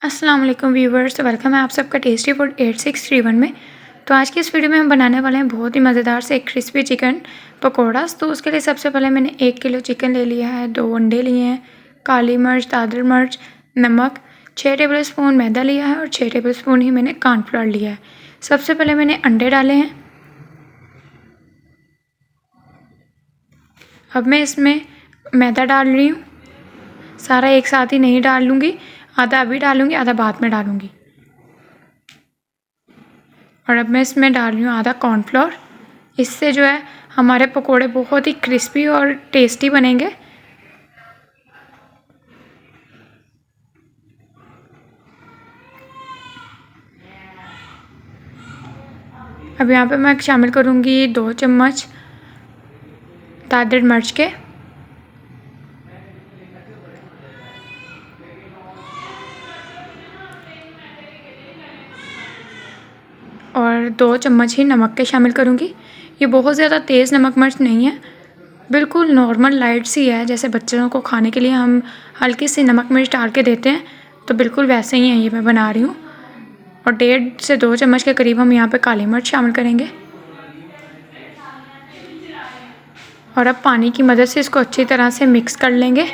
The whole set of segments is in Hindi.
अस्सलाम वालेकुम व्यूवर्स, वेलकम है आप सबका टेस्टी फूड 8631 में। तो आज की इस वीडियो में हम बनाने वाले हैं बहुत ही मज़ेदार से एक क्रिस्पी चिकन पकौड़ा। तो उसके लिए सबसे पहले मैंने 1 किलो चिकन ले लिया है, 2 अंडे लिए हैं, काली मिर्च, दादर मिर्च, नमक, 6 टेबल स्पून मैदा लिया है और 6 टेबल स्पून ही मैंने कॉर्नफ्लोर लिया है। सबसे पहले मैंने अंडे डाले हैं। अब मैं इसमें मैदा डाल रही हूँ। सारा एक साथ ही नहीं डाल लूँगी, आधा अभी डालूँगी, आधा बाद में डालूँगी। और अब मैं इसमें डाल रही हूँ आधा कॉर्नफ्लोर। इससे जो है हमारे पकोड़े बहुत ही क्रिस्पी और टेस्टी बनेंगे। अब यहाँ पे मैं शामिल करूँगी 2 चम्मच दादर मिर्च के, और 2 चम्मच ही नमक के शामिल करूँगी। ये बहुत ज़्यादा तेज़ नमक मिर्च नहीं है, बिल्कुल नॉर्मल लाइट सी है। जैसे बच्चों को खाने के लिए हम हल्की सी नमक मिर्च डाल के देते हैं, तो बिल्कुल वैसे ही है ये मैं बना रही हूँ। और 1.5 से 2 चम्मच के करीब हम यहाँ पे काली मिर्च शामिल करेंगे। और अब पानी की मदद से इसको अच्छी तरह से मिक्स कर लेंगे।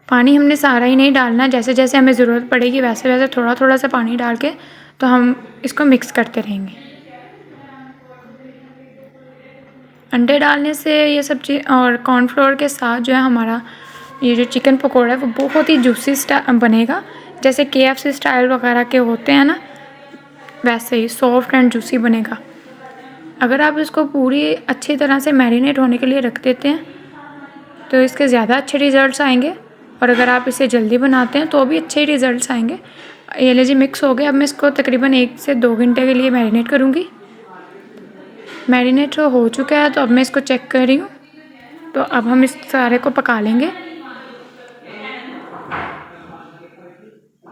पानी हमने सारा ही नहीं डालना, जैसे जैसे हमें ज़रूरत पड़ेगी वैसे वैसे थोड़ा थोड़ा सा पानी डाल के तो हम इसको मिक्स करते रहेंगे। अंडे डालने से ये सब चीज़ और कॉर्नफ्लोर के साथ जो है हमारा ये जो चिकन पकौड़ा है वो बहुत ही जूसी बनेगा। जैसे KFC स्टाइल वगैरह के होते हैं ना, वैसे ही सॉफ्ट एंड जूसी बनेगा। अगर आप इसको पूरी अच्छी तरह से मैरिनेट होने के लिए रख देते हैं तो इसके ज़्यादा अच्छे रिज़ल्ट्स आएंगे, और अगर आप इसे जल्दी बनाते हैं तो भी अच्छे रिज़ल्ट्स आएंगे। ये लीजिए मिक्स हो गया। अब मैं इसको तकरीबन 1 से 2 घंटे के लिए मैरिनेट करूँगी। मैरिनेट हो चुका है, तो अब मैं इसको चेक कर रही हूँ। तो अब हम इस सारे को पका लेंगे।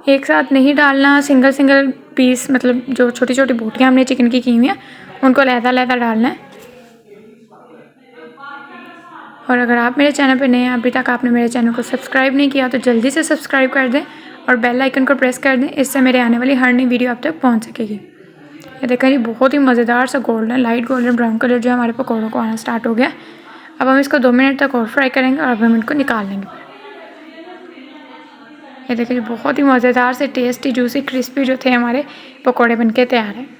एक साथ नहीं डालना, सिंगल सिंगल पीस, मतलब जो छोटी छोटी बोटियाँ हमने चिकन की हुई हैं उनको लहदा डालना है। और अगर आप मेरे चैनल पर नए हैं, अभी तक आपने मेरे चैनल को सब्सक्राइब नहीं किया तो जल्दी से सब्सक्राइब कर दें और बेल आइकन को प्रेस कर दें। इससे मेरे आने वाली हर नई वीडियो आप तक पहुंच सकेगी। ये देखें, ये बहुत ही मज़ेदार सा golden, light golden brown colour जो है हमारे पकौड़ों को आना स्टार्ट हो गया। अब हम इसको 2 मिनट तक और फ्राई करेंगे और अब हम इनको निकाल लेंगे। ये देखिए, बहुत ही मज़ेदार से टेस्टी जूसी क्रिस्पी जो थे हमारे पकौड़े बनके तैयार हैं।